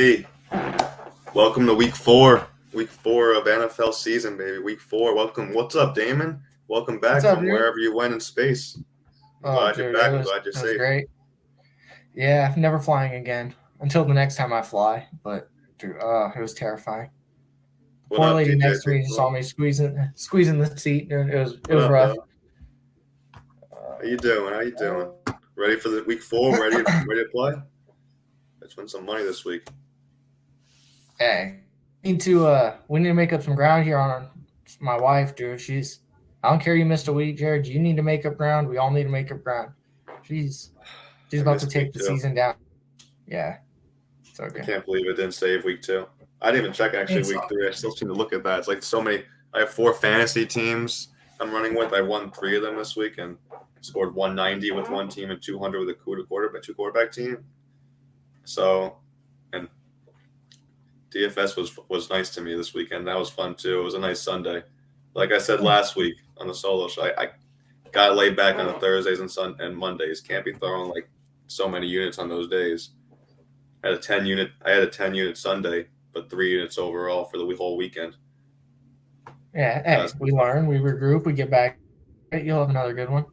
baby. Welcome to week 4. Week 4 of NFL season, baby. Week 4. Welcome. What's up, Damon? Welcome back from wherever you went in space. I'm glad you're back. I'm glad you're safe. Great. Yeah, never flying again until the next time I fly. But dude, it was terrifying. Poor lady next to me saw me squeezing the seat. It was rough. How you doing? Ready for the week 4? Ready to play? Let's win some money this week. Hey, we need to make up some ground here on my wife, dude. I don't care you missed a week, Jared. You need to make up ground. We all need to make up ground. She's about to take the season down. Yeah. It's okay. I can't believe it didn't save week 2. I didn't even check actually week 3. I still seem to look at that. It's like so many. I have 4 fantasy teams I'm running with. I won 3 of them this week and scored 190 with one team and 200 with a two quarterback team. So, and DFS was nice to me this weekend. That was fun too. It was a nice Sunday. Like I said last week on the solo show, I got laid back on the Thursdays and Mondays. Can't be throwing like so many units on those days. I had a 10 unit Sunday, but 3 units overall for the whole weekend. Yeah, we learn, we regroup, we get back. You'll have another good one.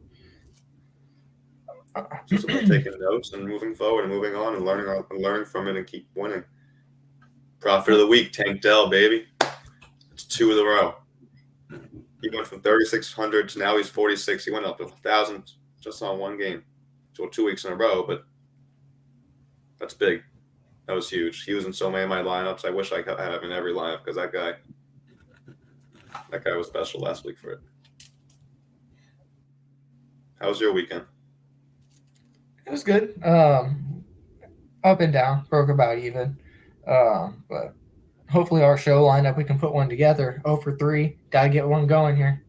Just about taking notes and moving forward and moving on and learning from it and keep winning. Profit of the week, Tank Dell, baby. It's 2 in a row. He went from 3,600 to now he's 46. He went up to 1,000 just on one game. So 2 weeks in a row, but that's big. That was huge. He was in so many of my lineups. I wish I could have him in every lineup because that guy was special last week for it. How was your weekend? It was good. Up and down, broke about even. But hopefully our show lineup, we can put one together. 0 for 3. Got to get one going here.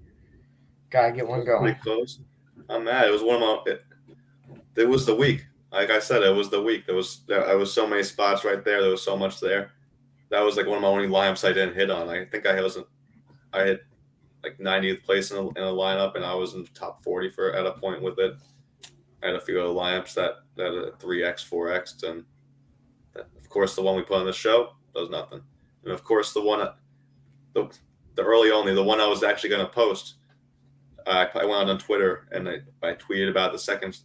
Pretty close. I'm mad. It was it was the week. Like I said, it was the week. There was so many spots right there. There was so much there. That was like one of my only lineups I didn't hit on. I think I hit like 90th place in a lineup, and I was in the top 40 at a point with it. I had a few other lineups that 3x, 4x, and of course the one we put on the show does nothing. And of course the one, the early only, the one I was actually going to post, I went out on Twitter and I tweeted about the second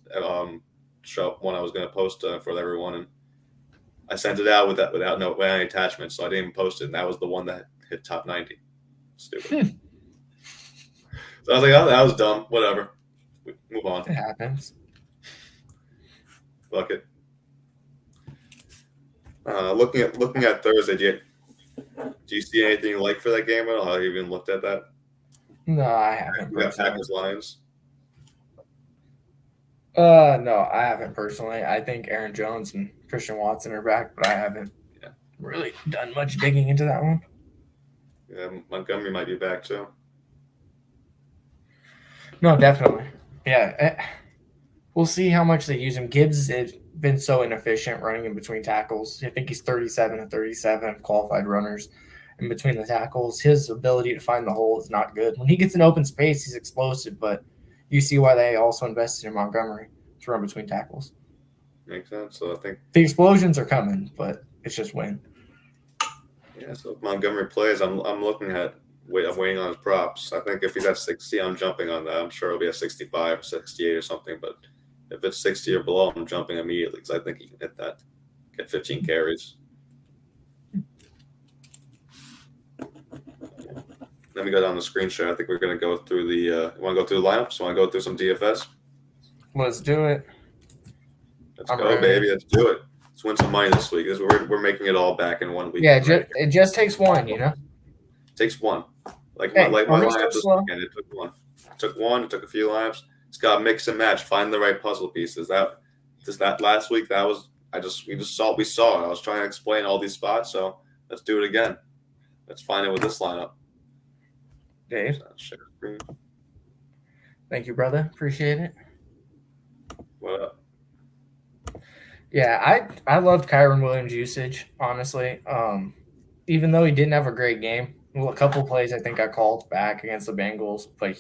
show one I was going to post for everyone, and I sent it out without any attachments, so I didn't even post it, and that was the one that hit top 90. Stupid. So I was like, oh, that was dumb. Whatever. We move on. It happens. Fuck it. Looking at Thursday, do you see anything you like for that game at all? Have you even looked at that? No, I haven't. You got Packers Lions? No, I haven't personally. I think Aaron Jones and Christian Watson are back, but I haven't really done much digging into that one. Yeah, Montgomery might be back too. No, definitely. Yeah. We'll see how much they use him. Gibbs has been so inefficient running in between tackles. I think he's 37 of 37 qualified runners in between the tackles. His ability to find the hole is not good. When he gets in open space, he's explosive, but you see why they also invested in Montgomery to run between tackles. Makes sense. So I think the explosions are coming, but it's just when. Yeah, so if Montgomery plays, I'm waiting on his props. I think if he's at 60, I'm jumping on that. I'm sure it'll be at 65, 68 or something, but if it's 60 or below, I'm jumping immediately because I think he can hit that, get 15 carries. Let me go down the screen share. I think we're going to go through you want to go through the lineups? Want to go through some DFS? Let's do it. Let's go, baby. Let's do it. Let's win some money this week. We're making it all back in 1 week. Yeah, it just takes one, It takes one. My lineup this weekend, it took one. It took a few lineups. It's got to mix and match. Find the right puzzle pieces. That last week, we saw it. I was trying to explain all these spots, so let's do it again. Let's find it with this lineup. Dave. Share screen. Thank you, brother. Appreciate it. What up? Yeah, I loved Kyron Williams' usage, honestly. Even though he didn't have a great game. Well, a couple of plays I think I called back against the Bengals, but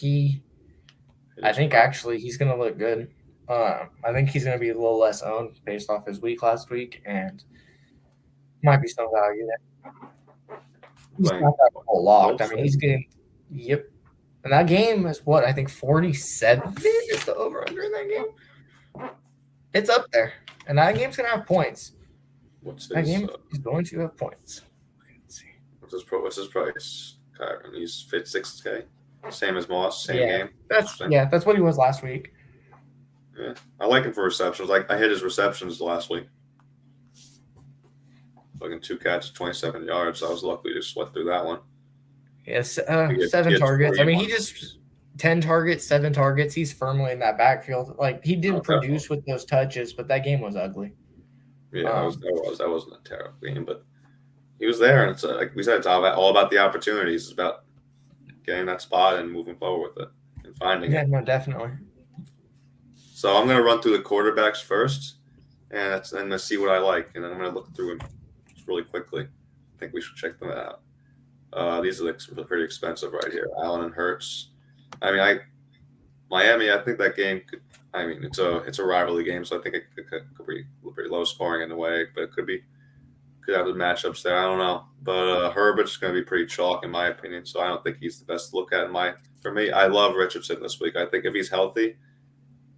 I think actually he's going to look good. I think he's going to be a little less owned based off his week last week, and Might be some value there. He's Playing not that whole locked. I mean, Wilson. he's getting yep. And that game is what I think 47 is the over under in that game. It's up there, and that game's gonna have points. What's That his? game is going to have points. Let's see. What's his price? Kyron, he's fit 6K. Same as Moss. Same Yeah, game. that's what he was last week. Yeah, I like him for receptions. Like I hit his receptions last week. Fucking 2 catches, 27 yards. So I was lucky to sweat through that one. Yes, He 7 targets. I mean, he 41. just 10 targets, 7 targets. He's firmly in that backfield. Like he didn't produce with those touches, but that game was ugly. Yeah, that wasn't a terrible game, but he was there, and it's like we said, it's all about the opportunities. It's about getting that spot and moving forward with it and finding it. No, definitely. So I'm gonna run through the quarterbacks first, and let's see what I like, and then I'm gonna look through them really quickly. I think we should check them out. These are pretty expensive right here. Allen and Hurts. I mean, Miami. I think that game could. I mean, it's a rivalry game, so I think it could be pretty low scoring in a way, but it could have the matchups there. I don't know, but Herbert's going to be pretty chalk in my opinion, so I don't think he's the best to look at. For me, I love Richardson this week. I think if he's healthy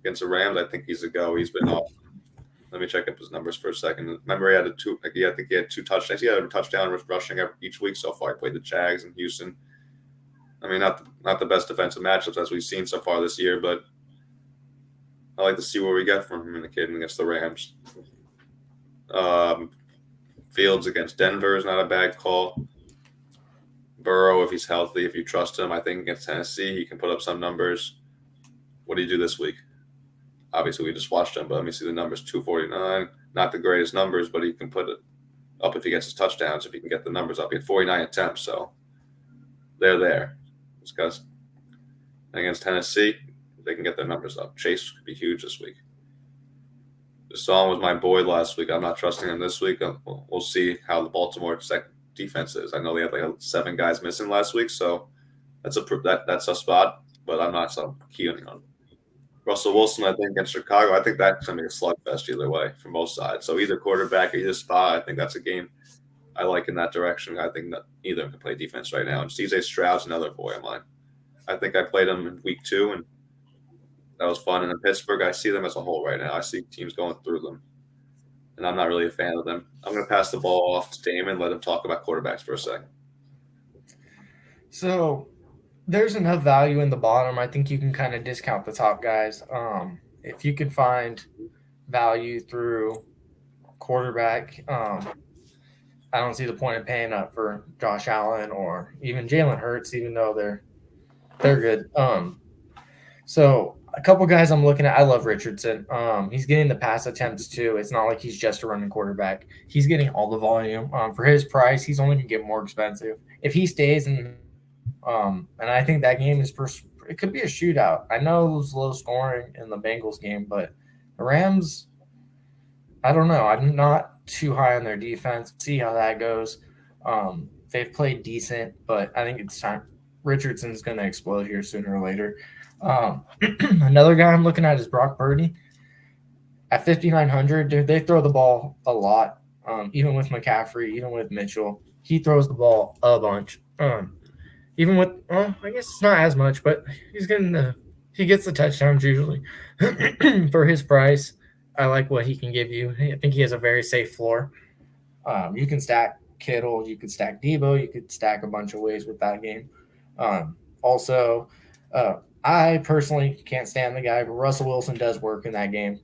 against the Rams, I think he's a go. He's been off. Let me check up his numbers for a second. Remember, he had I think he had 2 touchdowns. He had a touchdown rushing each week so far. He played the Jags and Houston. I mean, not the best defensive matchups as we've seen so far this year, but I like to see what we get from him in the kid against the Rams. Fields against Denver is not a bad call. Burrow, if he's healthy, if you trust him, I think against Tennessee, he can put up some numbers. What do you do this week? Obviously, we just watched him, but let me see the numbers. 249, not the greatest numbers, but he can put it up if he gets his touchdowns, if he can get the numbers up. He had 49 attempts, so they're there. These guys against Tennessee, they can get their numbers up. Chase could be huge this week. Deshaun was my boy last week. I'm not trusting him this week. We'll see how the Baltimore defense is. I know they had like 7 guys missing last week, so that's a spot, but I'm not so keen on Russell Wilson. I think against Chicago, I think that's going to be a slugfest either way from both sides. So either quarterback or either spot, I think that's a game I like in that direction. I think that either can play defense right now. And CJ Stroud's another boy of mine. I think I played him in week 2, and that was fun. And in Pittsburgh, I see them as a whole right now. I see teams going through them, and I'm not really a fan of them. I'm going to pass the ball off to Damon and let him talk about quarterbacks for a second. So there's enough value in the bottom. I think you can kind of discount the top guys. If you can find value through quarterback, I don't see the point of paying up for Josh Allen or even Jalen Hurts, even though they're good. So a couple guys I'm looking at, I love Richardson. He's getting the pass attempts too. It's not like he's just a running quarterback. He's getting all the volume. For his price, he's only going to get more expensive. If he stays and I think that game it could be a shootout. I know it was low scoring in the Bengals game, but the Rams, I don't know. I'm not too high on their defense. See how that goes. They've played decent, but I think it's time. Richardson's going to explode here sooner or later. Another guy I'm looking at is Brock Purdy. At 5,900, dude, they throw the ball a lot. Even with McCaffrey, even with Mitchell, he throws the ball a bunch. Even with, I guess it's not as much, but he gets the touchdowns usually. For his price, I like what he can give you. I think he has a very safe floor. You can stack Kittle, you could stack Debo, you could stack a bunch of ways with that game. Also, I personally can't stand the guy, but Russell Wilson does work in that game.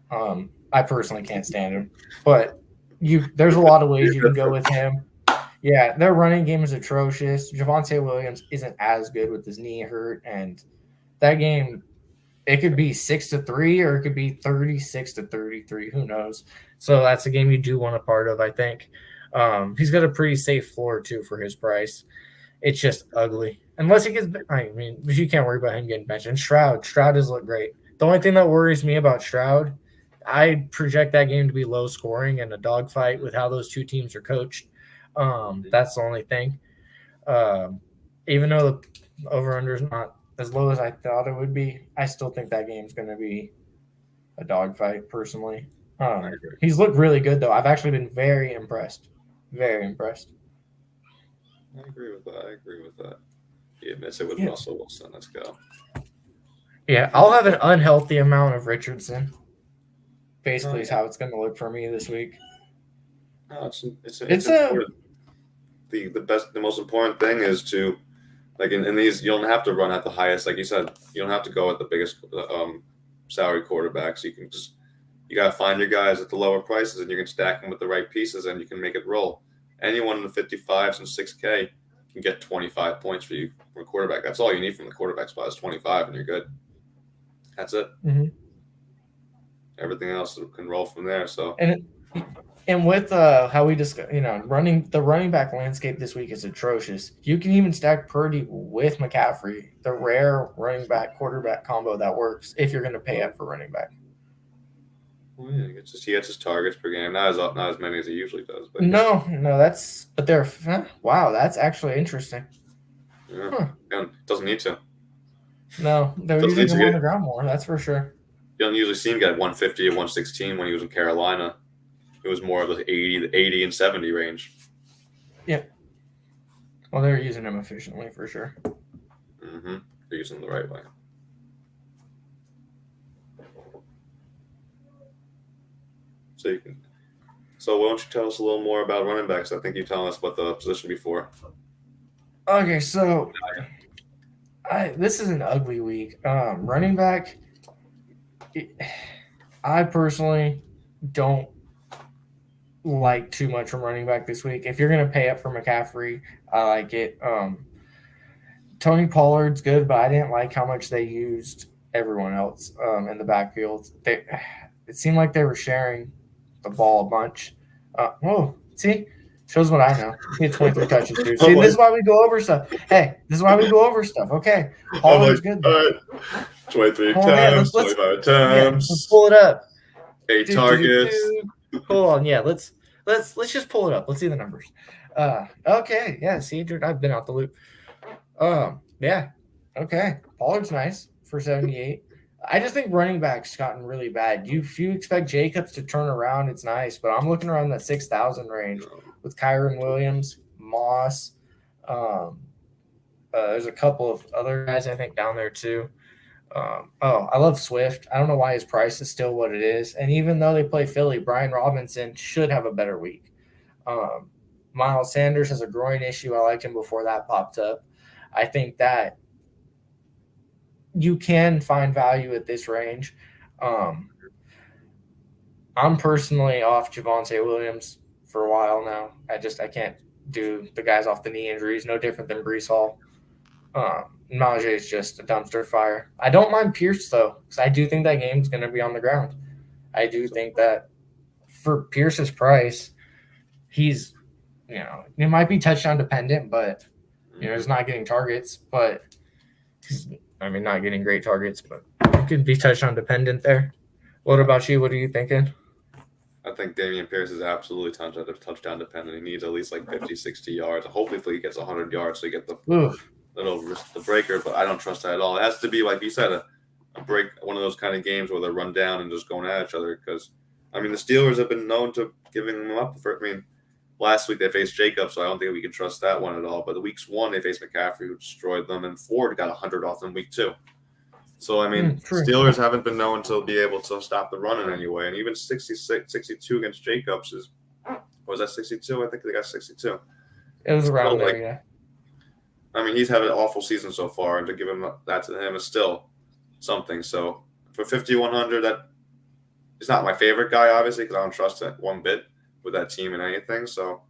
I personally can't stand him, but there's a lot of ways you can go with him. Yeah, their running game is atrocious. Javonte Williams isn't as good with his knee hurt, and that game, it could be 6-3 or it could be 36-33. Who knows? So that's a game you do want a part of, I think. He's got a pretty safe floor too for his price. It's just ugly. Unless he gets, I mean, you can't worry about him getting benched. And Stroud does look great. The only thing that worries me about Stroud, I project that game to be low scoring and a dogfight with how those two teams are coached. That's the only thing. Even though the over-under is not as low as I thought it would be, I still think that game's going to be a dogfight, personally. I agree. He's looked really good though. I've actually been very impressed. Very impressed. I agree with that. He admits it with Yeah. Russell Wilson. Let's go. Yeah, I'll have an unhealthy amount of Richardson. Basically, is Yeah. how it's going to look for me this week. No, it's important. The most important thing is to, like in these, you don't have to run at the highest, like you said, you don't have to go at the biggest salary quarterbacks. You got to find your guys at the lower prices, and you can stack them with the right pieces, and you can make it roll. Anyone in the 55s and 6K can get 25 points for you from a quarterback. That's all you need from the quarterback spot is 25, and you're good. That's it. Mm-hmm. Everything else can roll from there. So and with how we discuss, the running back landscape this week is atrocious. You can even stack Purdy with McCaffrey, the rare running back quarterback combo that works if you're going to pay up for running back. Well, yeah, he gets his targets per game, not as many as he usually does. But wow, that's actually interesting. Yeah, and doesn't need to. No, they're using him on the ground more. That's for sure. You don't usually see him get 150 or 116 when he was in Carolina. It was more of the 80 and 70 range. Yeah. Well, they're using him efficiently for sure. Mm-hmm. They're using him the right way. So why don't you tell us a little more about running backs? I think you told us about the position before. Okay, so this is an ugly week. Running back, I personally don't like too much from running back this week. If you're going to pay up for McCaffrey, I like it. Tony Pollard's good, but I didn't like how much they used everyone else in the backfield. It seemed like they were sharing the ball a bunch. See? Shows what I know. He had 23 touches, dude. See, this is why we go over stuff. Hey, this is why we go over stuff. Okay. Pollard's good. All right. 23 times, 25 times. Yeah, let's pull it up. 8 targets. Hold on. Yeah, let's just pull it up. Let's see the numbers. Okay. Yeah, see, I've been out the loop. Yeah. Okay. Pollard's nice for 78. I just think running back's gotten really bad. If you expect Jacobs to turn around, it's nice, but I'm looking around that 6,000 range with Kyron Williams, Moss. There's a couple of other guys I think down there too. I love Swift. I don't know why his price is still what it is. And even though they play Philly, Brian Robinson should have a better week. Miles Sanders has a groin issue. I liked him before that popped up. I think that you can find value at this range. I'm personally off Javonte Williams for a while now. I can't do the guys off the knee injuries. No different than Breece Hall. Najee is just a dumpster fire. I don't mind Pierce though, because I do think that game's going to be on the ground. I do think that for Pierce's price, he's, it might be touchdown dependent, but he's not getting targets. But not getting great targets, but it could be touchdown dependent there. What about you? What are you thinking? I think Dameon Pierce is absolutely touchdown dependent. He needs at least like 50, 60 yards. Hopefully he gets 100 yards so you get the breaker, but I don't trust that at all. It has to be, like you said, a break, one of those kind of games where they run down and just going at each other. Because, the Steelers have been known to giving them up. Last week they faced Jacobs, so I don't think we can trust that one at all. But the weeks 1, they faced McCaffrey, who destroyed them, and Ford got 100 off them week 2. So, Steelers haven't been known to be able to stop the run in any way. And even 62 against Jacobs was that 62? I think they got 62. It was around there, yeah. He's had an awful season so far, and to give him that to him is still something. So, for 5,100, that is not my favorite guy, obviously, because I don't trust it one bit with that team and anything. So,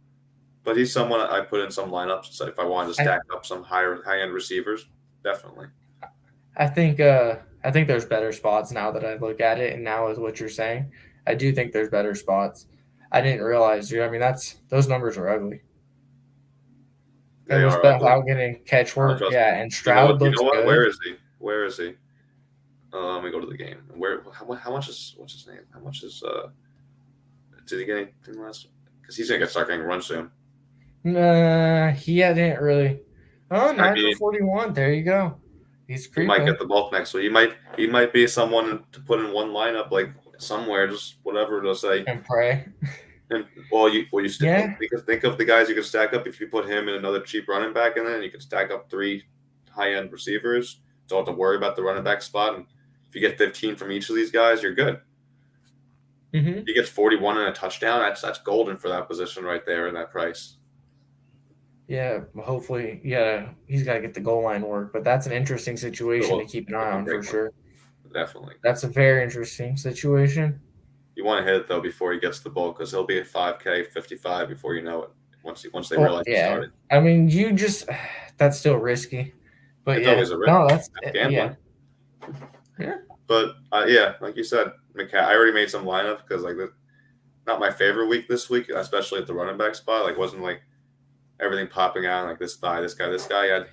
but he's someone I put in some lineups. So if I wanted to stack up some high-end receivers, definitely. I think there's better spots now that I look at it, and now with what you're saying, I do think there's better spots. I didn't realize, those numbers are ugly. They are without getting catch work, and Stroud looks good. Where is he? Let me go to the game. How much is what's his name? How much is did he get anything last? Because he's gonna start getting run soon. He hadn't really. 9 for 41. There you go. He's creeping. He might get the bulk next week. He might be someone to put in one lineup, like somewhere, just whatever it'll say. And pray. And Yeah. think of the guys you can stack up. If you put him and another cheap running back in there, and you can stack up 3 high end receivers. Don't have to worry about the running back spot. And if you get 15 from each of these guys, you're good. Mm-hmm. He gets 41 and a touchdown. That's golden for that position right there in that price. Yeah, hopefully, he's got to get the goal line work, but that's an interesting situation to keep an eye on for sure. Definitely. That's a very interesting situation. You want to hit it, though, before he gets the ball because he'll be at 5K, 55 before you know it, once they realize he started. I mean, that's still risky. But it's always a risk. No, that's gambling. Yeah. But, like you said, I already made some lineup because, not my favorite week this week, especially at the running back spot. It wasn't like everything popping out like this guy.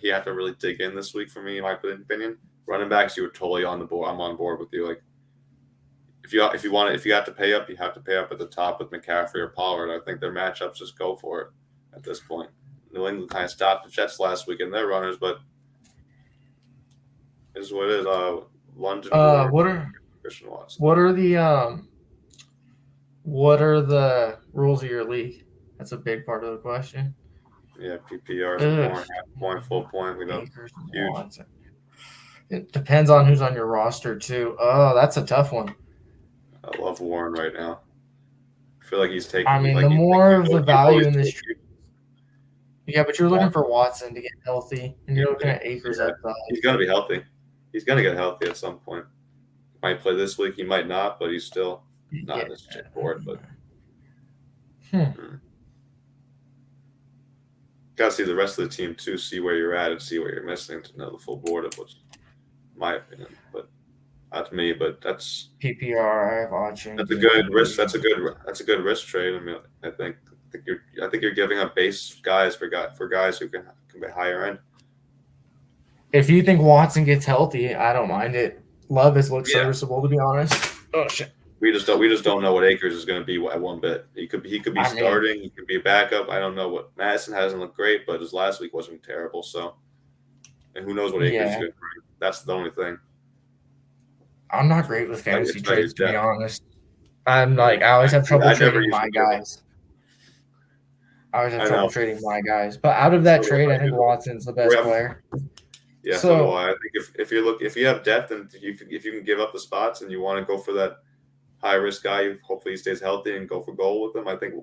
He had to really dig in this week for me, in my opinion. Running backs, you were totally on the board. I'm on board with you. If you have to pay up, you have to pay up at the top with McCaffrey or Pollard. I think their matchups just go for it at this point. New England kind of stopped the Jets last week in their runners, but it is what it is. London. Christian Watson. What are the rules of your league? That's a big part of the question. Yeah, PPR, half point, full point. We know huge. It depends on who's on your roster too. Oh, that's a tough one. I love Warren right now. I feel like he's taking. I mean, the more of the value in this. Yeah, but you're looking for Watson to get healthy, and you're looking at Akers outside. He's gonna be healthy. He's gonna get healthy at some point. Might play this week. He might not, but he's still not this board. But gotta see the rest of the team too. See where you're at and see where you're missing to know the full board of what's my opinion. But that's me. But that's PPR. I'm watching. That's a good risk. That's a good risk trade. I mean, I think you're giving up base guys for guys who can be higher end. If you think Watson gets healthy, I don't mind it. Love has looked serviceable, to be honest. Oh shit. We just don't know what Akers is going to be at one bit. He could be starting. He could be a backup. I don't know what Madison hasn't looked great, but his last week wasn't terrible. So, and who knows what Akers is going to bring? That's the only thing. I'm not great with fantasy trades, to be honest. I always have trouble trading my guys. But out of that trade, I think Watson's the best player. Yeah, so I think if you have depth and if you can give up the spots and you want to go for that high risk guy, hopefully he stays healthy and go for goal with him, I think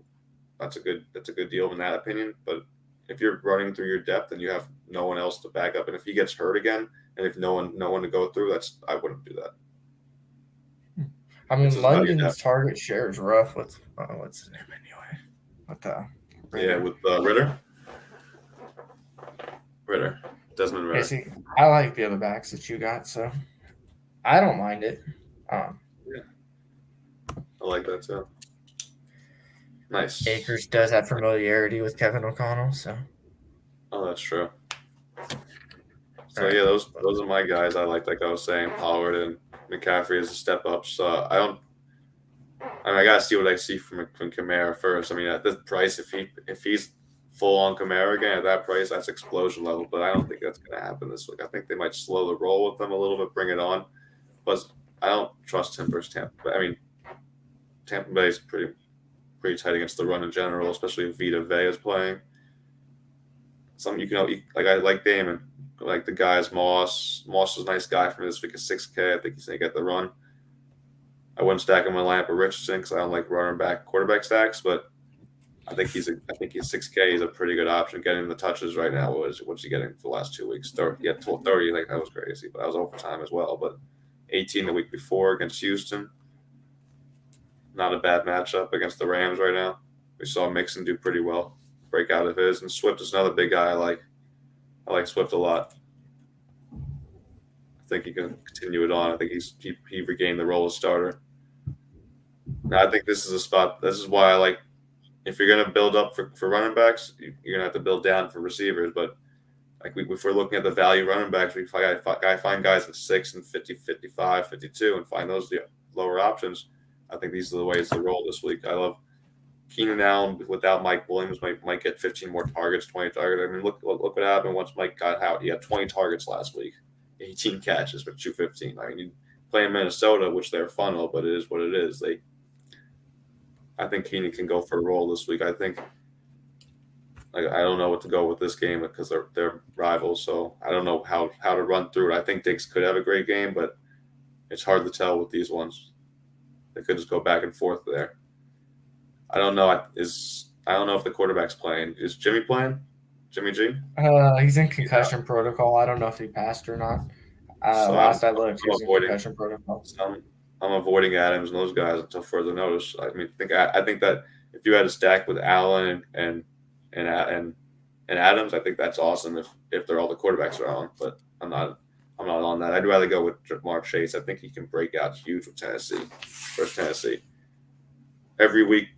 that's a good deal in that opinion. But if you're running through your depth and you have no one else to back up, and if he gets hurt again, and if no one to go through, I wouldn't do that. I mean, London's target share is rough. What's his name anyway? With Ritter. Desmond Ritter. See, I like the other backs that you got, so I don't mind it. I like that too. Nice. Akers does have familiarity with Kevin O'Connell, so. Oh, that's true. So those are my guys. I like I was saying, Pollard and McCaffrey as a step up. So I gotta see what I see from Kamara first. I mean, at this price, if he's full on Kamara again at that price, that's explosion level. But I don't think that's going to happen this week. I think they might slow the roll with them a little bit, bring it on. But I don't trust him versus Tampa Bay. I mean, Tampa Bay is pretty tight against the run in general, especially if Vita Vea is playing. I like Damon. I like the guys. Moss is a nice guy for me this week at 6K. I think he's going to get the run. I wouldn't stack him in my lineup with Richardson because I don't like running back quarterback stacks, but I think he's 6K. He's a pretty good option. Getting the touches right now. What's he getting for the last 2 weeks? 30. Yeah, 30. That was crazy, but that was overtime as well. But 18 the week before against Houston. Not a bad matchup against the Rams right now. We saw Mixon do pretty well, break out of his, and Swift is another big guy I like. I like Swift a lot. I think he can continue it on. I think he regained the role of starter. Now, I think this is a spot. This is why I like. If you're going to build up for running backs, you're going to have to build down for receivers. But if we're looking at the value running backs, I find guys at 6 and 50, 55, 52, and find those the lower options. I think these are the ways to roll this week. I love Keenan Allen without Mike Williams might get 15 more targets, 20 targets. I mean, look what happened once Mike got out. He had 20 targets last week, 18 catches for 215. I mean, playing Minnesota, which they're funnel, but it is what it is. I think Keenan can go for a roll this week. I think I don't know what to go with this game because they're rivals, so I don't know how to run through it. I think Diggs could have a great game, but it's hard to tell with these ones. They could just go back and forth there. I don't know. I don't know if the quarterback's playing. Is Jimmy playing? Jimmy G? He's in concussion protocol. I don't know if he passed or not. So last I looked, he was in concussion protocol. I'm avoiding Adams and those guys until further notice. I think that if you had a stack with Allen and Adams, I think that's awesome if they're all the quarterbacks are on. But I'm not on that. I'd rather go with Jamar Chase. I think he can break out huge with Tennessee. First Tennessee. Every week,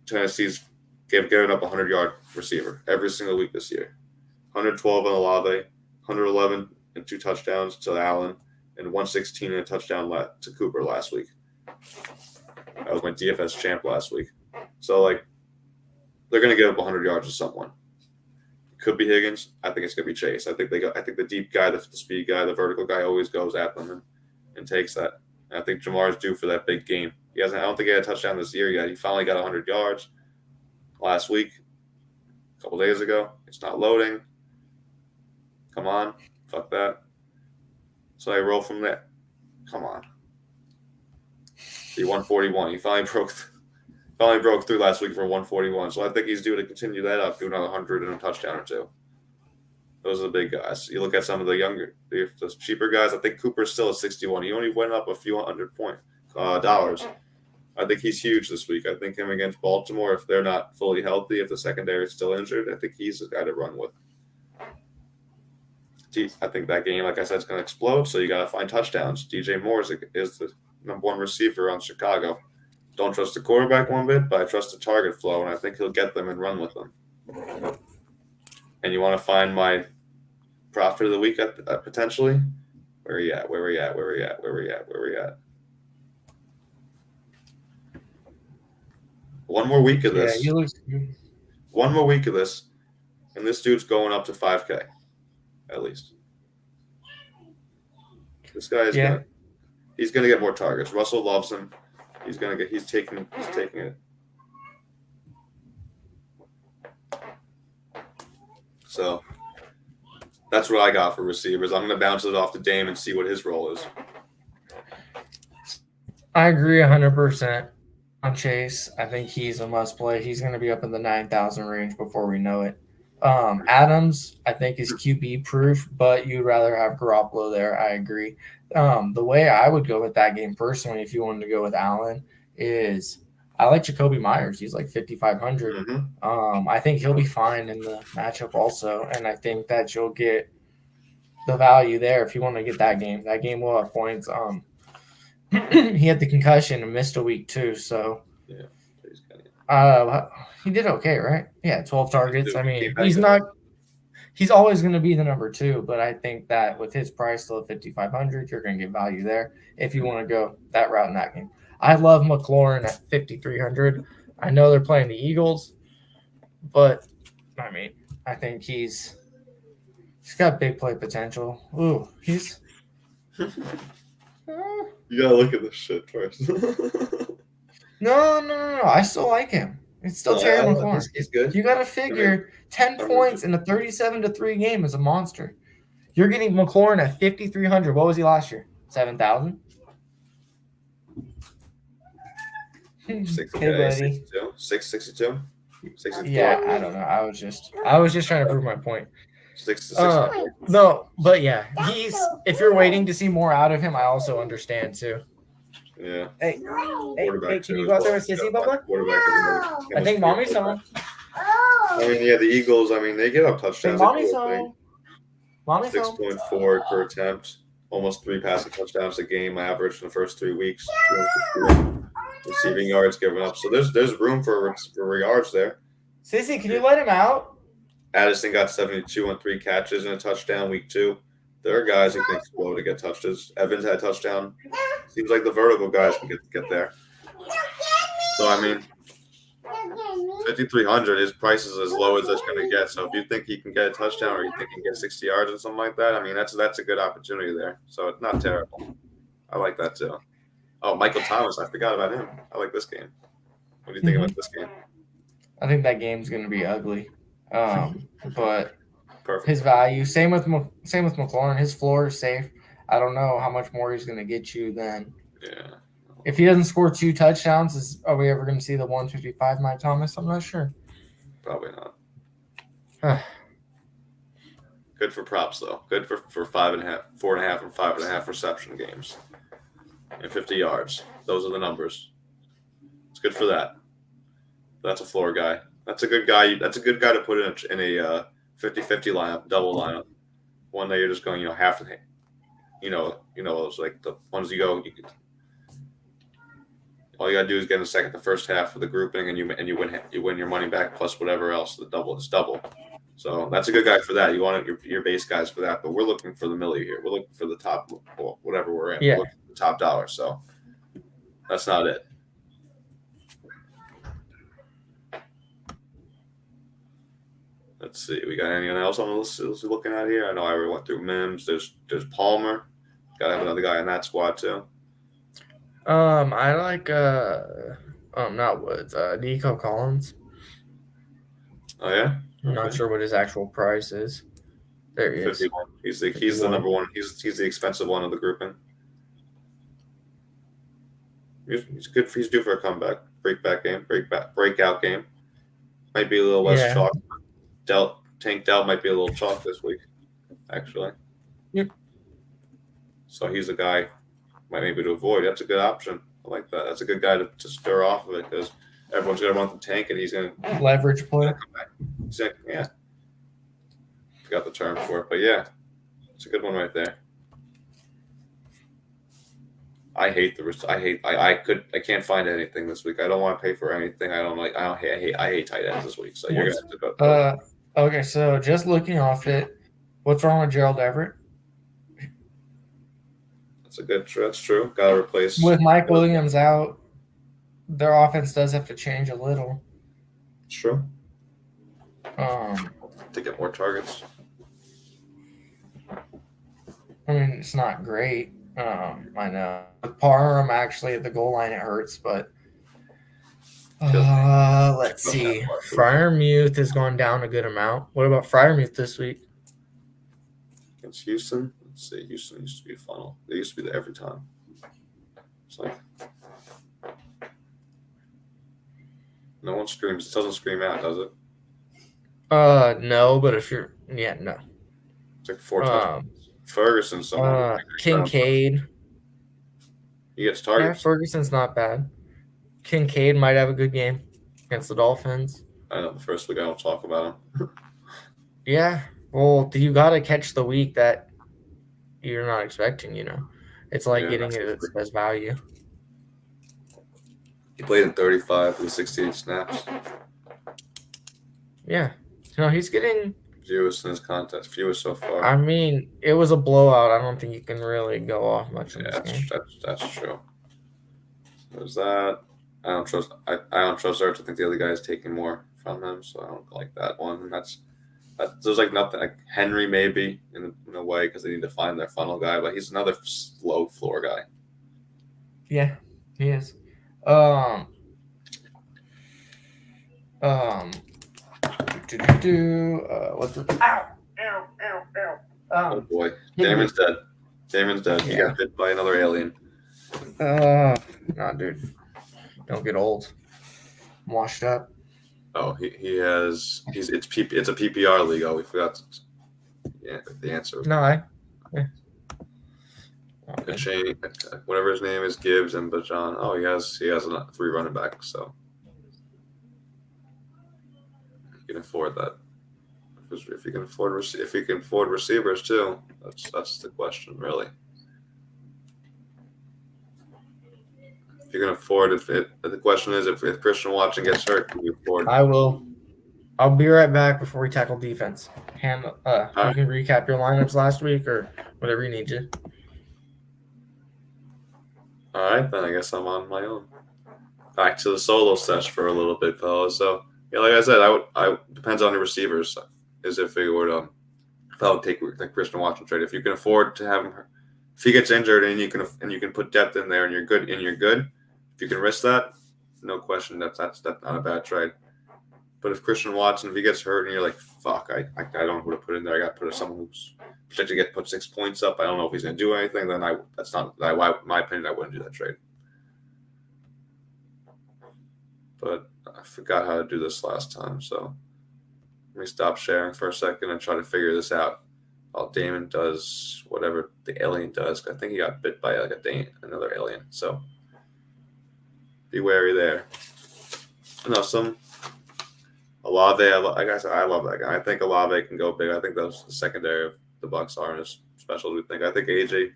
Tennessee's given up a 100-yard receiver every single week this year. 112 on Olave, 111 and 2 touchdowns to Allen, and 116 and a touchdown to Cooper last week. That was my DFS champ last week. So, they're going to give up 100 yards to someone. It could be Higgins. I think it's going to be Chase. I think the deep guy, the speed guy, the vertical guy always goes at them and takes that. And I think Jamar's due for that big game. I don't think he had a touchdown this year yet. He finally got 100 yards last week, a couple days ago. It's not loading. Come on. Fuck that. So I roll from there. Come on. He 141. He finally broke through last week for 141. So I think he's due to continue that up, do another 100 and a touchdown or 2. Those are the big guys. You look at some of the cheaper guys. I think Cooper's still at 61. He only went up a few $100. I think he's huge this week. I think him against Baltimore, if they're not fully healthy, if the secondary is still injured, I think he's the guy to run with. I think that game, like I said, is going to explode, so you got to find touchdowns. DJ Moore is the number 1 receiver on Chicago. Don't trust the quarterback one bit, but I trust the target flow, and I think he'll get them and run with them. And you want to find my profit of the week potentially? Where are you at? Where are we at? One more week of this. Yeah, One more week of this, and this dude's going up to 5K, at least. This guy is he's gonna get more targets. Russell loves him. He's taking it. So that's what I got for receivers. I'm gonna bounce it off to Dame and see what his role is. I agree 100% on Chase. I think he's a must play. He's going to be up in the 9,000 range before we know it. Adams, I think, is QB proof, but you'd rather have Garoppolo there. I agree. The way I would go with that game personally, if you wanted to go with Allen, is I like Jacoby Myers. He's like 5,500. Mm-hmm. I think he'll be fine in the matchup also, and I think that you'll get the value there if you want to get that game. That game will have points. He had the concussion and missed a week too, so he did okay, right? Yeah, 12 targets. I mean, he's always going to be the number 2, but I think that with his price still at 5,500, you're going to get value there if you want to go that route in that game. I love McLaurin at 5,300. I know they're playing the Eagles, but I mean, I think he's got big play potential. Ooh, he's. You gotta look at this shit first. No. I still like him. It's still Terry McLaurin. He's good. You gotta figure 10 points in a 37-3 game is a monster. You're getting McLaurin at 5,300. What was he last year? 7,000. Hey, buddy. 662. Yeah, I don't know. I was just trying to prove my point. 6 to 6. No, but yeah, if you're waiting to see more out of him, I also understand too. Yeah. Hey, can you go out there and sissy, Bubba? I think mommy's home. I mean, yeah, the Eagles, they give up touchdowns. Mommy's home. 6.4 per attempt. Almost 3 passing touchdowns a game average in the first 3 weeks. Receiving yards given up. So there's room for yards there. Sissy, can you let him out? Addison got 72 on 3 catches and a touchdown week 2. There are guys who can explode to get touches. Evans had a touchdown. Seems like the vertical guys can get there. So, 5,300, his price is as low as it's going to get. So if you think he can get a touchdown or you think he can get 60 yards or something like that, that's a good opportunity there. So it's not terrible. I like that too. Oh, Michael Thomas. I forgot about him. I like this game. What do you think about this game? I think that game's going to be ugly. But Perfect. his value, same with McLaurin. His floor is safe. I don't know how much more he's going to get you than. Yeah. If he doesn't score 2 touchdowns, are we ever going to see the 155 Mike Thomas? I'm not sure. Probably not. Good for props though. Good for 5.5, 4.5, and 5.5 reception games, and 50 yards. Those are the numbers. It's good for that. That's a floor guy. That's a good guy. That's a good guy to put in a 50-50 lineup, double lineup. One that you're just going, half and half. It's like the ones you go. All you gotta do is get in the second, the first half of the grouping, and you win your money back plus whatever else. The double is double. So that's a good guy for that. You want your base guys for that, but we're looking for the millie here. We're looking for the top, whatever we're in. Yeah. We're looking for the top dollar. So that's not it. Let's see. We got anyone else on the list looking at here? I know I already went through Mims. There's Palmer. Got to have another guy in that squad too. I like not Woods. Nico Collins. Oh yeah. I'm not sure what his actual price is. There he is. 51. He's the number one. He's the expensive one of the grouping. He's good. He's due for a comeback, breakout game. Might be a little less chalk. Tank Dell might be a little chalk this week, actually. Yep. So he's a guy might maybe to avoid. That's a good option. I like that. That's a good guy to stir off of it because everyone's going to want the tank and he's going to leverage play. He's like, yeah. Forgot the term for it, but yeah, it's a good one right there. I can't find anything this week. I don't want to pay for anything. I hate tight ends this week. So you're gonna have to go. Okay, so just looking off it, what's wrong with Gerald Everett? That's true. Got to replace with Mike Williams out. Their offense does have to change a little. It's true. To get more targets. I mean, it's not great. I know. With Parham actually at the goal line, it hurts, but let's see. Freiermuth has gone down a good amount. What about Freiermuth this week? Against Houston? Let's see. Houston used to be a funnel. They used to be there every time. It's like no one screams. It doesn't scream out, does it? No, but if you're no. It's like 4 times. Ferguson, Kincaid. He gets targets. Yeah, Ferguson's not bad. Kincaid might have a good game against the Dolphins. I know the first week I don't talk about him. Yeah. Well, you got to catch the week that you're not expecting, It's like getting it at its best value. He played in 35 with 68 snaps. Yeah. He's getting fewest in his contest. Fewest so far. I mean, it was a blowout. I don't think you can really go off much in this game. That's true. There's that. I don't trust Ertz. I think the other guy is taking more from him, so I don't like that one. There's like nothing. Like Henry maybe in a way because they need to find their funnel guy, but he's another low floor guy. Yeah, he is. What's it? Ow. Oh boy, Damon's dead. Yeah. He got bit by another alien. Nah, dude. Don't get old. I'm washed up. Oh, it's a PPR league. Oh, we forgot the answer. No, whatever his name is, Gibbs and Bajan. Oh, he has 3 running backs, so you can afford that. If you can afford receivers too, that's the question, really. If you can afford the question is if Christian Watson gets hurt, can you afford? I will. I'll be right back before we tackle defense. You can recap your lineups last week or whatever you need to. All right, then I guess I'm on my own. Back to the solo sesh for a little bit, fellas. So yeah, like I said, I depends on the receivers. Is if I would take the Christian Watson trade. If you can afford to have him If he gets injured and you can put depth in there and you're good, if you can risk that, no question that's not a bad trade. But if Christian Watson, if he gets hurt and you're like, fuck, I don't know who to put in there. I got to put someone who's potentially put 6 points up. I don't know if he's going to do anything. Then my opinion, I wouldn't do that trade. But I forgot how to do this last time, so let me stop sharing for a second and try to figure this out. While Damon does whatever the alien does. I think he got bit by like another alien. So be wary there. Some Olave. Like I said, I love that guy. I think Olave can go big. I think the secondary of the Bucs aren't as special as we think. I think AJ.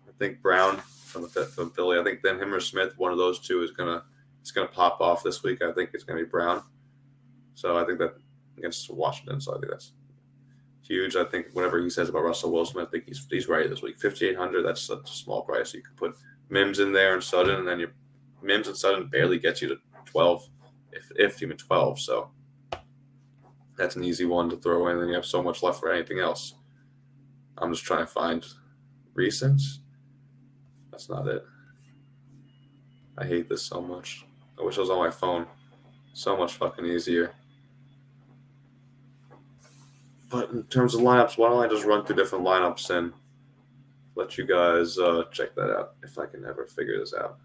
I think Brown from Philly. I think then him or Smith. One of those two is gonna pop off this week. I think it's gonna be Brown. So I think that against Washington. So I think that's huge. I think whatever he says about Russell Wilson, I think he's right this week. 5,800. That's such a small price. You can put Mims in there and Sutton, and then your Mims and Sutton barely gets you to 12, if even 12. So that's an easy one to throw in, and you have so much left for anything else. I'm just trying to find recents. That's not it. I hate this so much. I wish it was on my phone. So much fucking easier. But in terms of lineups, why don't I just run through different lineups and let you guys check that out if I can ever figure this out.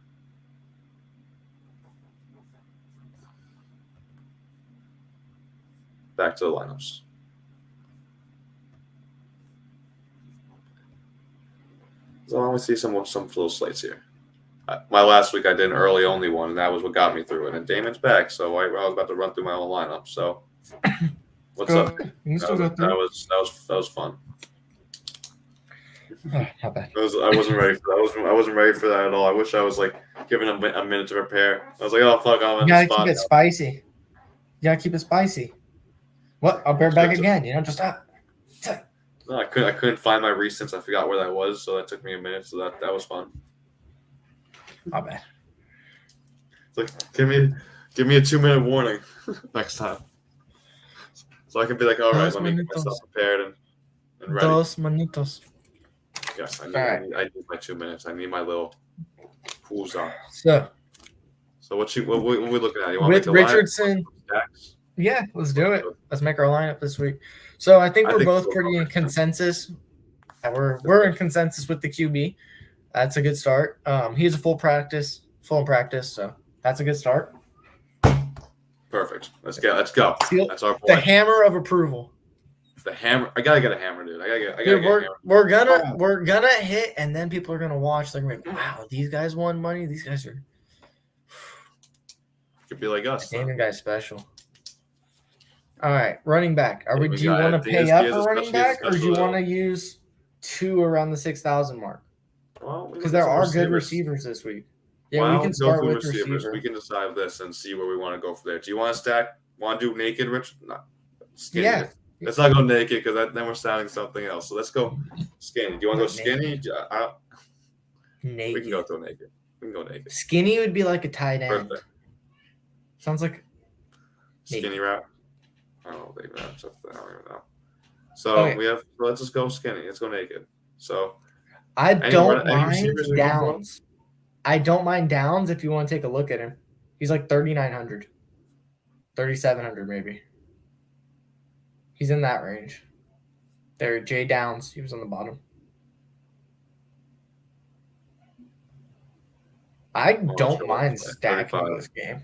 Back to the lineups. So I want to see some little slates here. My last week I did an early only one, and that was what got me through it. And Damon's back, so I was about to run through my own lineup. So what's up? That was fun. Oh, not bad. I wasn't ready for that. I wasn't ready for that at all. I wish I was like giving a minute to prepare. I was like, oh fuck, I'm in the spot. You gotta keep it spicy. You gotta keep it spicy. What? I'll bear back again. Just stop. No, I couldn't find my recents. I forgot where that was, so that took me a minute. So that was fun. Not bad. It's like give me a 2-minute warning next time, so I can be like, all right, let me get myself prepared and ready. 2 minutos. Yes, I need my 2 minutes. I need my little pools on. So what we looking at? You want with Richardson? Yeah, let's do it. Let's make our lineup this week. So I think we're both pretty in consensus. We're in consensus with the QB. That's a good start. He has a full in practice, so that's a good start. Perfect. Let's go. That's our boy. The hammer of approval. The hammer. I gotta get a hammer, dude. I gotta get a hammer. We're gonna hit, and then people are gonna watch. They're gonna be like, wow, these guys won money. These guys are. Could be like us. The gaming guy's special. All right, running back. Do you want to pay up for running back, or do you want to use 2 around the 6,000 mark? Well, because there are good receivers this week. Yeah, we can start with receivers. We can decide this and see where we want to go from there. Do you want to stack? Want to do naked, Rich? No. Skinny. Yeah. Let's not go naked because then we're sounding something else. So let's go skinny. Do you want to go skinny? Naked. We can go naked. We can go naked. Skinny would be like a tight end. Perfect. Sounds like skinny route. I don't know big routes. I don't even know. So let's just go skinny. Let's go naked. So I don't mind Downs. I don't mind Downs if you want to take a look at him. He's like 3,900, 3,700 maybe. He's in that range. There, Jay Downs. He was on the bottom. I don't mind stacking this game.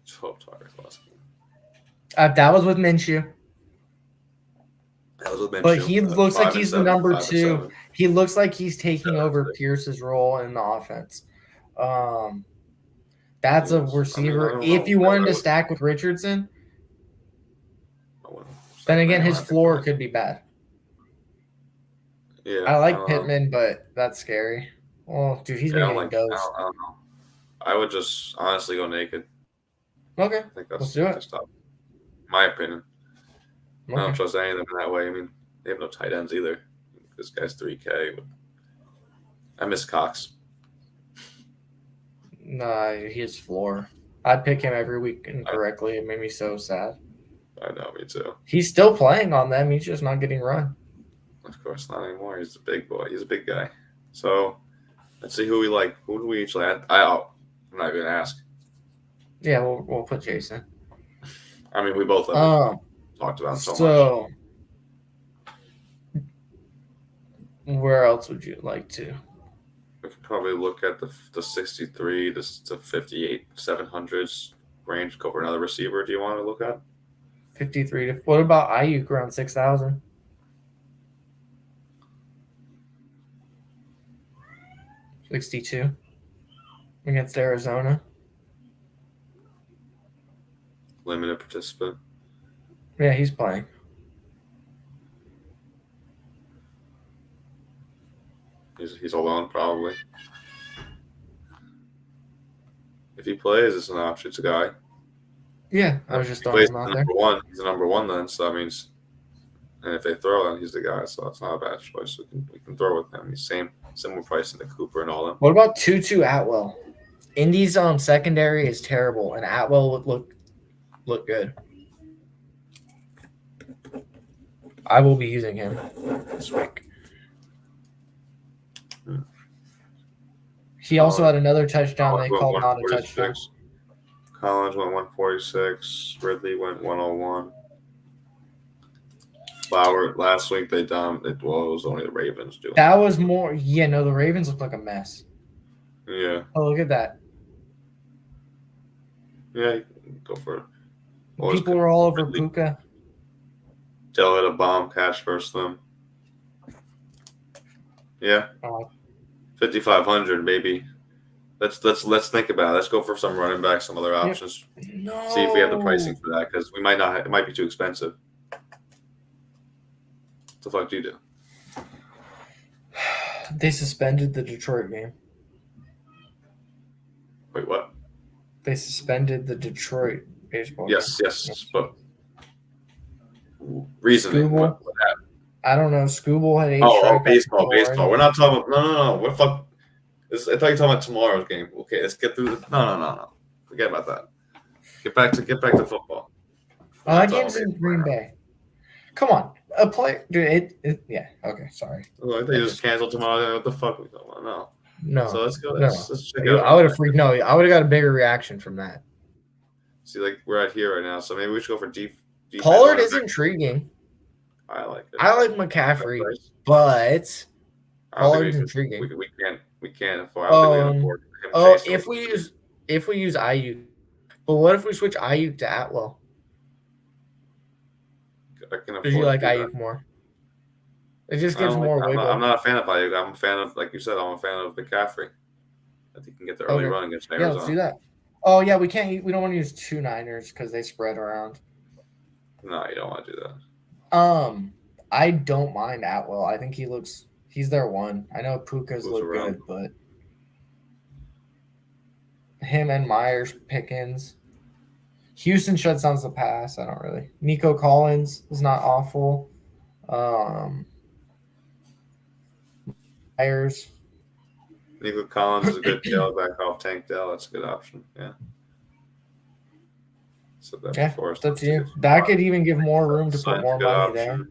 12 targets last game. That was with Minshew. That was with Minshew. But he looks like he's the number 2. He looks like he's taking over Pierce's role in the offense. That's a receiver. If you wanted to stack with Richardson, then again, his floor could be bad. Yeah, I like Pittman, but that's scary. Oh, dude, he's been getting dosed. I don't know. I would just honestly go naked. Okay, I think let's do it. My opinion. Okay. I don't trust any of them in that way. I mean, they have no tight ends either. This guy's 3K. I miss Cox. Nah, he's floor. I'd pick him every week incorrectly. It made me so sad. I know, me too. He's still playing on them. He's just not getting run. Of course, not anymore. He's a big boy. He's a big guy. So let's see who we like. Who do we each like? I'm not even gonna ask. Yeah, we'll put Jason. I mean, we both have talked about him so much. Where else would you like to? We could probably look at the 63 to 58 700s range. Go for another receiver. Do you want to look at 53 to? What about Ayuk around 6,000? 62 against Arizona. Limited participant. Yeah, he's playing. He's alone probably. If he plays, it's an option. It's a guy. Yeah, I was just throwing him out there. He's the number one then, so that means. And if they throw, then he's the guy. So that's not a bad choice. We can throw with him. He's similar price to Cooper and all them. What about Tutu Atwell? Indy's secondary is terrible, and Atwell would look good. I will be using him this week. He also had another touchdown. They called not a touchdown. Collins went 146. Ridley went 101. Flower last week they dominated. Well, it was only the Ravens doing. That was more. Yeah, no, the Ravens looked like a mess. Yeah. Oh, look at that. Yeah, you can go for it. People were all over Puka. Dell hit a bomb cash versus them. Yeah. 5,500 maybe. Let's think about it. Let's go for some running back, some other options. No. See if we have the pricing for that because we might not. It might be too expensive. What the fuck do you do? They suspended the Detroit game. Wait, what? They suspended the Detroit baseball game. Yes, but reasoning. What happened? I don't know. Scooble had 8 baseball. We're not talking about. No. What the fuck? I thought you were talking about tomorrow's game. Okay, let's get through. No. Forget about that. Get back to football. That game's in Green Bay. Come on, a player, dude. Yeah. Okay. Sorry. Oh, I thought you just canceled tomorrow. What the fuck we talking about? No. So let's go. No. Let's check it out. I would have freaked. No, I would have got a bigger reaction from that. See, like we're at here right now, so maybe we should go for deep. Pollard is intriguing. I like it. I like McCaffrey, but Pollard's intriguing. We can't afford. If we use Ayuk, but what if we switch Ayuk to Atwell? Did you like Ayuk more? It just gives more wiggle. I'm not a fan of Ayuk. I'm a fan of, like you said, I'm a fan of McCaffrey. I think you can get the early run against Arizona. Yeah, let's do that. Oh yeah, we can't. We don't want to use 2 Niners because they spread around. No, you don't want to do that. I don't mind Atwell. I think he's their one. I know Puka's look good, but him and Myers, Pickens. Houston shuts down the pass. I don't really. Nico Collins is not awful. Myers. Nico Collins is a good tail back off Tank Dell. That's a good option. Yeah. So that's you. That could even give more room to put more money there.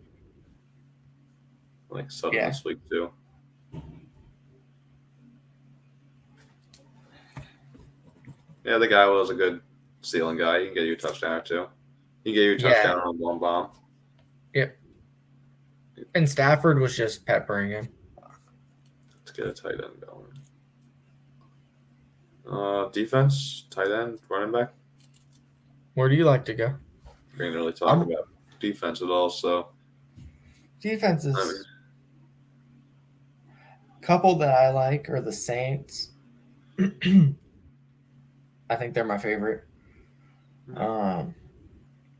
Like Sutton this week too. Yeah, the guy was a good ceiling guy. He can get you a touchdown or two. He can get you a touchdown on one bomb. Yep. And Stafford was just peppering him. Let's get a tight end going. Defense, tight end, running back. Where do you like to go? We didn't really talk about defense at all, so. Defenses. Couple that I like are the Saints. I think they're my favorite. I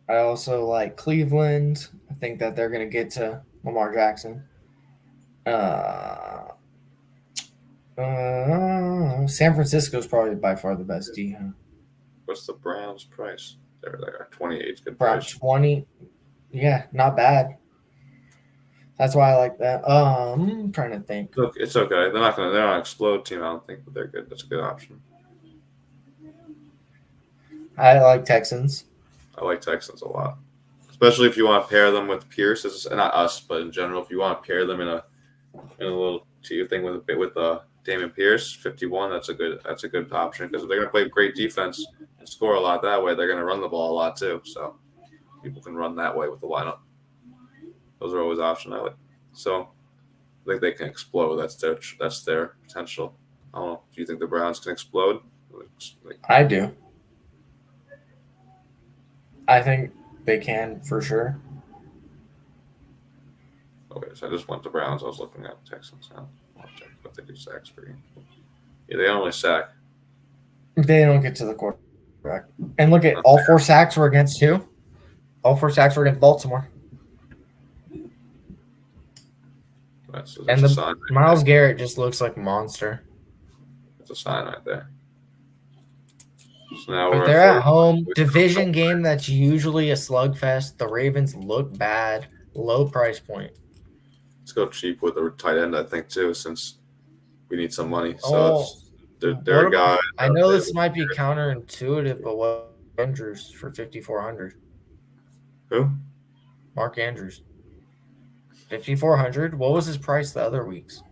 also like Cleveland. I think that they're going to get to Lamar Jackson. San Francisco is probably by far the best D. Huh? What's the Browns' price? They're like 28. Good price. Browns 20. Yeah, not bad. That's why I like that. I'm trying to think. Look, it's okay. They're not an explode team, I don't think, but they're good. That's a good option. I like Texans. I like Texans a lot. especially if you want to pair them with Pierce. Not us, but in general, if you want to pair them in a little tier thing with Damian Pierce, 51. That's a good option because if they're gonna play great defense and score a lot that way, they're gonna run the ball a lot too. So people can run that way with the lineup. Those are always options. So I think they can explode. That's their potential. I don't know. Do you think the Browns can explode? I do. I think they can for sure. Okay, so I just went to Browns. I was looking at Texans now. I'll check what they do sacks per game. Yeah, they only sack. They don't get to the quarterback. And look at all 4 sacks were against who? All 4 sacks were against Baltimore. That's and the Myles Garrett just looks like a monster. That's a sign right there. So now but they're at home. Division game that's usually a slugfest. The Ravens look bad. Low price point. Let's go cheap with a tight end, I think, too, since we need some money. So they're a guy. I know this might be counterintuitive, but what Andrews for 5,400? Who? Mark Andrews. 5,400. What was his price the other weeks?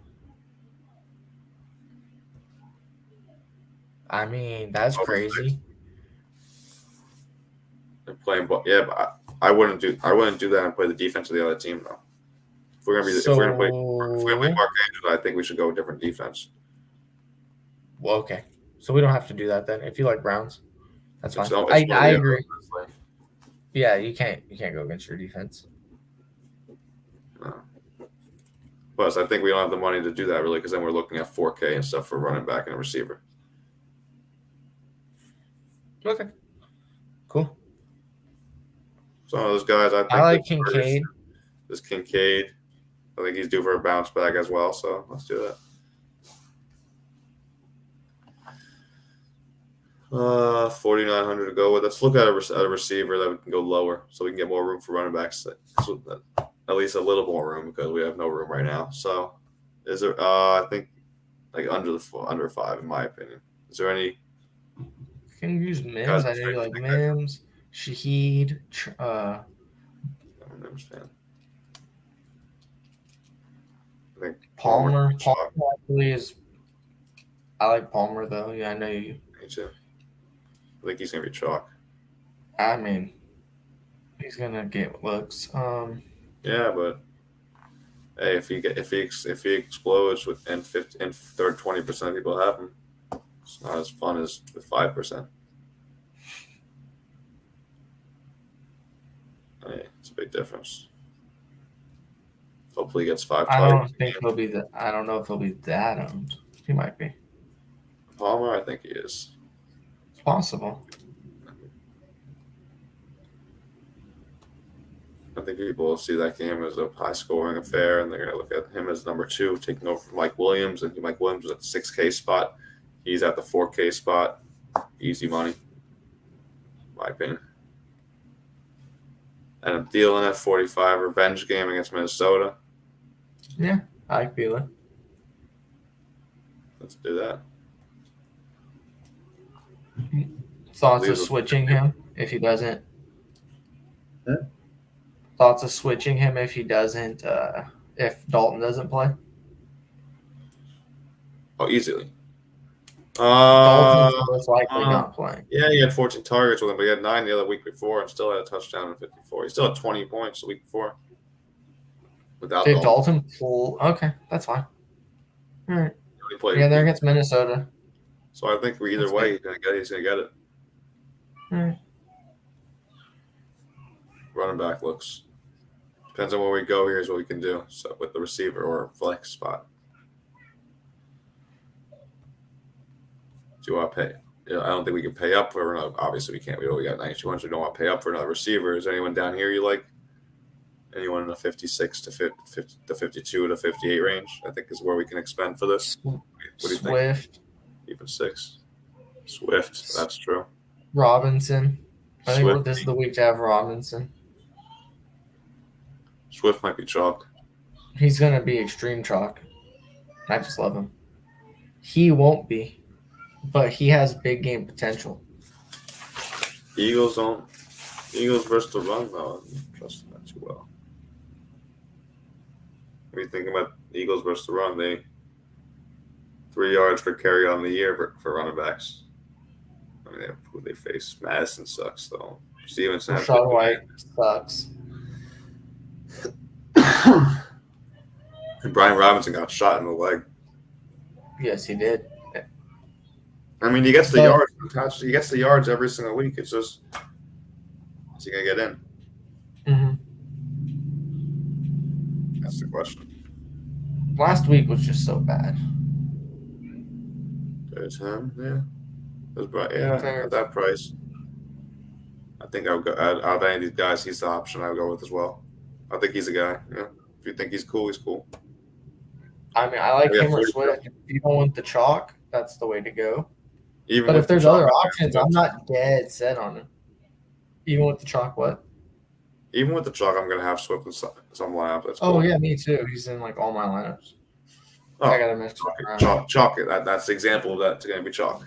I mean, that's crazy. They're playing, but I wouldn't do that and play the defense of the other team though. If we're gonna play Mark Andrews, I think we should go with different defense. Well, okay, so we don't have to do that then. If you like Browns, that's fine. I agree. Yeah, you can't go against your defense. No. Plus, I think we don't have the money to do that really, because then we're looking at 4K and stuff for running back and a receiver. Okay, cool. Some of those guys, I think I like Kincaid. This Kincaid, I think he's due for a bounce back as well. So let's do that. 4,900 to go with. Let's look at a receiver that we can go lower, so we can get more room for running backs. At least a little more room because we have no room right now. So, is there? I think like under 5 in my opinion. Is there any? You can use Mims. I know you like Mims. Shaheed. I'm a Mims fan. I think Palmer actually is. I like Palmer though. Yeah, I know you. Me too. I think he's gonna be chalk. I mean, he's gonna get looks. Yeah, but hey, if he explodes and 20% of people have him, it's not as fun as the 5%. Hey, it's a big difference. Hopefully, he gets 5 targets. I don't know if he'll be that owned. He might be. Palmer, I think he is. It's possible. I think people will see that game as a high-scoring affair, and they're going to look at him as number 2, taking over from Mike Williams. And Mike Williams is at the 6K spot. He's at the 4K spot. Easy money, in my opinion. And I'm dealing at 45 revenge game against Minnesota. Yeah, I feel it. Let's do that. Thoughts of switching him if he doesn't? Thoughts of switching him if he doesn't? If Dalton doesn't play? Oh, easily. Dalton's most likely not playing. Yeah, he had 14 targets with him, but he had 9 the other week before and still had a touchdown in 54. He still had 20 points the week before. Without Did Dalton pull? Okay, that's fine. All right. Yeah, they're against Minnesota. So I think either way, he's gonna get it. All right. Running back looks. Depends on where we go. Here's what we can do. So with the receiver or flex spot. Do you want to pay? I don't think we can pay up for another. Obviously, we can't. We only got 9,200. We don't want to pay up for another receiver. Is there anyone down here you like? Anyone in the 56 to 52 to 58 range? I think is where we can expend for this. What do you Swift. think? Even 6. Swift. That's true. Robinson. I think this is the week to have Robinson. Swift might be chalk. He's going to be extreme chalk. I just love him. He won't be, but he has big game potential. Eagles don't. Eagles versus the run, though. I don't trust that too well. What are you thinking about Eagles versus the run? They 3 yards per carry on the year for running backs. I mean, who they face. Madison sucks, though. Stevenson had a good Rashad White sucks. and Brian Robinson got shot in the leg. Yes, he did. I mean, he gets the But- yards. He gets the yards every single week. It's just, is he gonna get in? Mm-hmm. That's the question. Last week was just so bad. There's him. Yeah. Fair. At that price, I think I would go out of any of these guys. He's the option I would go with as well. I think he's a guy. Yeah. If you think he's cool, he's cool. I mean, I like Yeah, him or 40 Swift. If you don't want the chalk, that's the way to go. Even But with if there's the other chalk, options, I'm not dead set on him. Even with the chalk, what? Even with the chalk, I'm gonna have Swift in some lineup. That's Oh cool. yeah, me too. He's in like all my lineups. Oh, I gotta mess around. chalk. That's the example of that's gonna be chalk.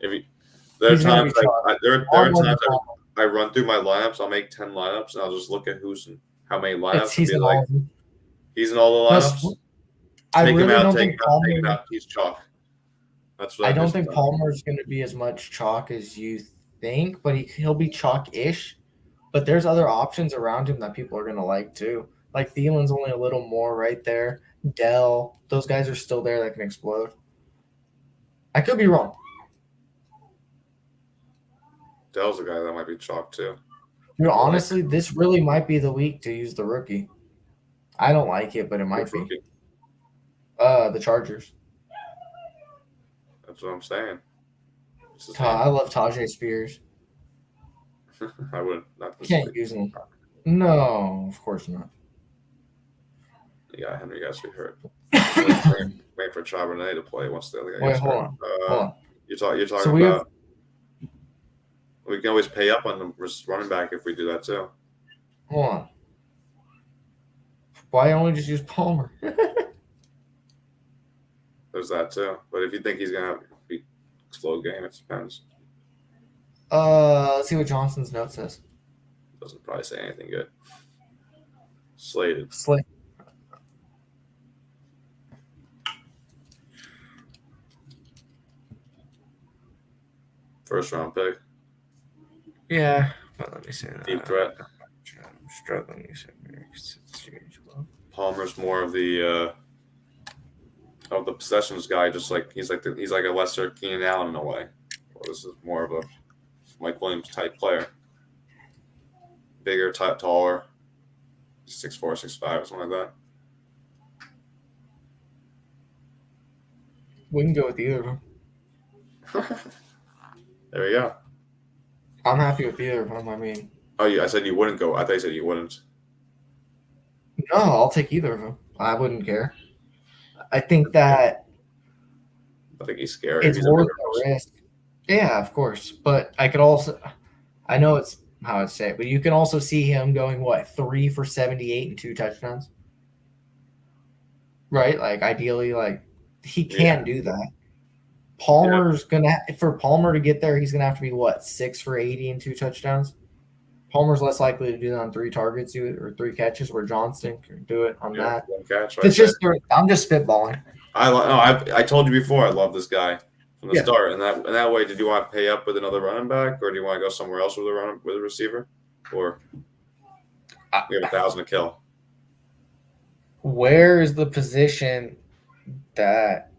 There are He's gonna times be chalk. there are times I run through my lineups. I'll make 10 lineups and I'll just look at who's in how many lineups and He's be in like, all of them. he's in all the lineups. I Take really him out, don't take think him out, Palmer. take him out. He's chalk. That's what I don't think Palmer's going to be as much chalk as you think, but he'll be chalk-ish. But there's other options around him that people are going to like too. Like Thielen's only a little more right there. Dell, those guys are still there that can explode. I could be wrong. Dell's a guy that might be chalk too. Dude, honestly, this really might be the week to use the rookie. I don't like it, but it might be. Rookie. The Chargers. That's what I'm saying. I love Tajay Spears. I wouldn't. Not this Can't week. use him. No, of course not. Yeah, Henry got to be hurt. Wait for Charbonnet to play once the other guy Wait, gets hold hurt. on. Hold on. You're talking So we about. We can always pay up on the running back if we do that too. Hold on. Why only just use Palmer? There's that too. But if you think he's gonna have a explode game, it depends. Let's see what Johnson's note says. Doesn't probably say anything good. Slated. First round pick. Yeah, but let me say that. Deep threat. I'm struggling. Palmer's more of the possessions guy. Just like he's like a lesser Keenan Allen in a way. Well, this is more of a Mike Williams type player. Bigger, taller, 6'4", 6'5", or something like We can go with either of them. that. There we go. I'm happy with either of them. I mean, Oh, yeah, I said you wouldn't go. I thought you said you wouldn't. no, I'll take either of them. I wouldn't care. I think that I think he's scary. it's He's worth the risk. Yeah, of course. But I could also, I know it's how I'd say it, but you can also see him going, 3 for 78 and 2 touchdowns? Right? Like, ideally, he can do that. Palmer's for Palmer to get there, he's going to have to be 6 for 80 and 2 touchdowns? Palmer's less likely to do that on 3 targets or 3 catches, where Johnston can do it on that. One catch, It's just, I'm just spitballing. I told you before I love this guy from the start, and that way. Did you want to pay up with another running back, or do you want to go somewhere else with a receiver, or we have 1,000 to kill? Where is the position that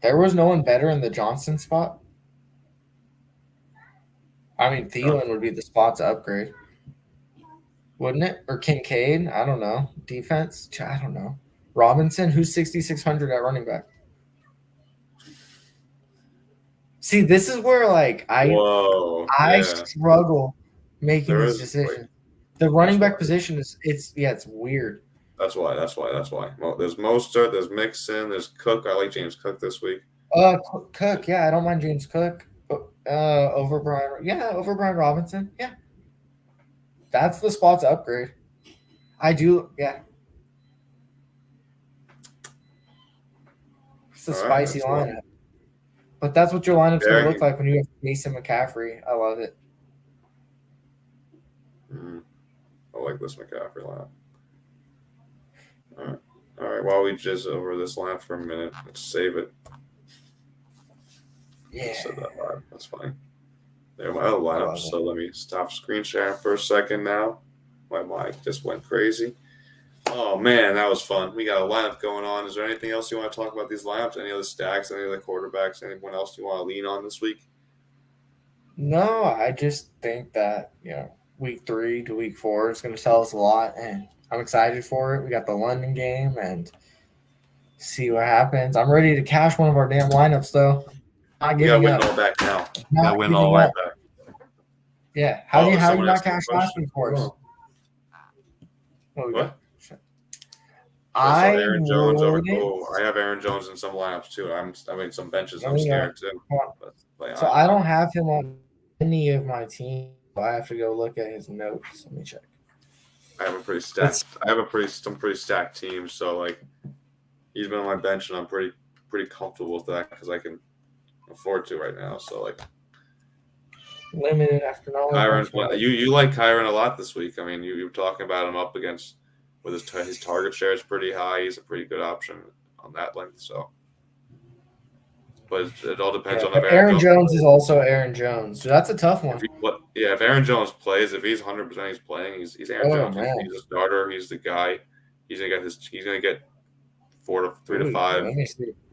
there was no one better in the Johnson spot? I mean, Thielen would be the spot to upgrade, wouldn't it? Or Kincaid? I don't know. Defense? I don't know. Robinson? Who's 6,600 at running back? See, this is where I struggle making this decision. The running back position it's weird. That's why. Well, there's Mostert, there's Mixon, there's Cook. I like James Cook this week. Cook, yeah, I don't mind James Cook. Over Brian Robinson. Yeah. That's the spot to upgrade. I do, yeah. It's a spicy lineup. But that's what your lineup's going to look like when you have Mason McCaffrey. I love it. I like this McCaffrey lineup. All right. While we jizz over this lineup for a minute, let's save it. Yeah. Just said that live. That's fine. There are my other lineups. So let me stop screen sharing for a second now. My mic just went crazy. Oh, man, that was fun. We got a lineup going on. Is there anything else you want to talk about these lineups? Any other stacks? Any other quarterbacks? Anyone else you want to lean on this week? No, I just think that, week 3 to week 4 is going to tell us a lot, and I'm excited for it. We got the London game and see what happens. I'm ready to cash one of our damn lineups, though. Not You got to giving win up. all back now. Not got to win giving all up. back. Yeah. How do you not cash last week for us? What? I Aaron Jones over. Oh, I have Aaron Jones in some lineups too. Some benches. I'm scared too. So I don't have him on any of my teams. I have to go look at his notes. Let me check. I have a pretty stacked. Some pretty stacked teams. So like, he's been on my bench, and I'm pretty comfortable with that because I can afford to right now. So like, limited after knowledge. Kyron, you like Kyron a lot this week. I mean, you were talking about him up against. With his target share is pretty high. He's a pretty good option on that length. So, but it all depends on if Aaron Jones is also Aaron Jones. So that's a tough one. If Aaron Jones plays, if he's 100%, he's playing. He's Aaron Jones. He's a starter. He's the guy. He's gonna get 3 to 5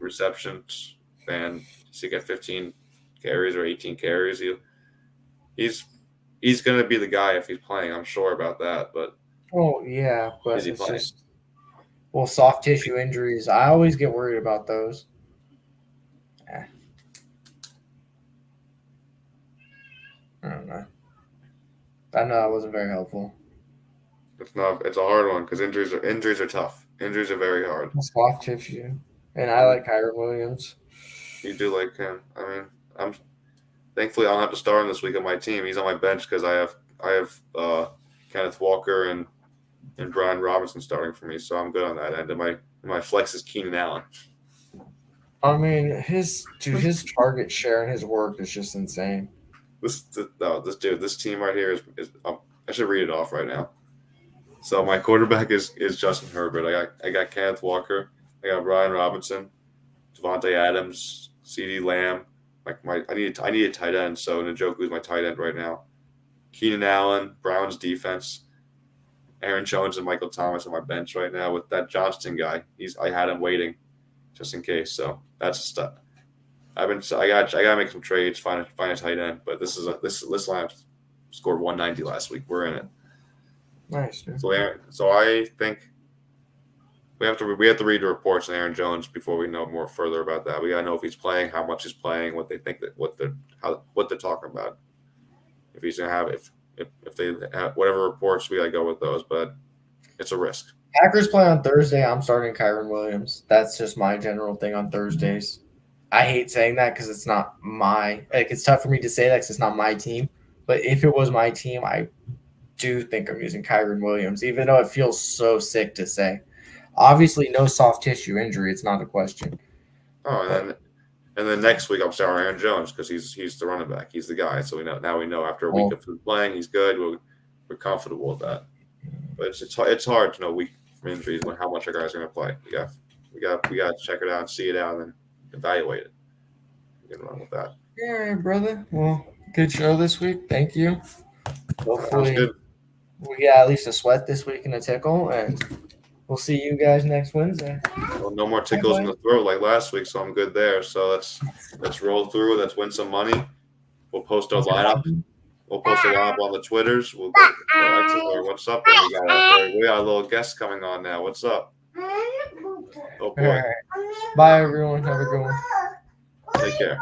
receptions, and he's gonna get 15 carries or 18 carries. He's gonna be the guy if he's playing. I'm sure about that, but. Oh, yeah, but it's just soft tissue injuries. I always get worried about those. Yeah. I don't know. I know that wasn't very helpful. It's not. It's a hard one because injuries are tough. Injuries are very hard. Soft tissue, and I like Kyron Williams. You do like him. I mean, thankfully I don't have to start him this week on my team. He's on my bench because I have Kenneth Walker and Brian Robinson starting for me, so I'm good on that end. And my flex is Keenan Allen. I mean, his target share and his work is just insane. This team right here is I should read it off right now. So my quarterback is Justin Herbert. I got Kenneth Walker. I got Brian Robinson, Devontae Adams, CeeDee Lamb. I need a tight end. So Njoku's my tight end right now. Keenan Allen, Browns defense. Aaron Jones and Michael Thomas on my bench right now with that Johnston guy. I had him waiting just in case. So that's stuff. I gotta make some trades, find a tight end. But this line scored 190 last week. We're in it. Nice. Dude. So I think we have to read the reports on Aaron Jones before we know more further about that. We gotta know if he's playing, how much he's playing, what they think what they're talking about. If he's gonna have if they have whatever reports, we gotta go with those. But it's a risk. Packers play on Thursday. I'm starting Kyron Williams. That's just my general thing on Thursdays. I hate saying that because it's not it's tough for me to say that because it's not my team. But if it was my team, I do think I'm using Kyron Williams, even though it feels so sick to say. Obviously, no soft tissue injury. It's not a question. Oh, and then next week I'm starting Aaron Jones because he's the running back. He's the guy. So we know after a week of playing, he's good. We're comfortable with that. But it's hard to know week from injuries how much our guys are going to play. We got to check it out and see it out and then evaluate it. We can run with that. All right, brother. Well, good show this week. Thank you. Hopefully we got at least a sweat this week and a tickle, and we'll see you guys next Wednesday. Well, no more tickles in the throat like last week, so I'm good there. So let's roll through. Let's win some money. We'll post our lineup. We'll post a lineup on the Twitters. We'll go what's up? And we got a little guest coming on now. What's up? Oh boy. Right. Bye everyone. Have a good one. Take care.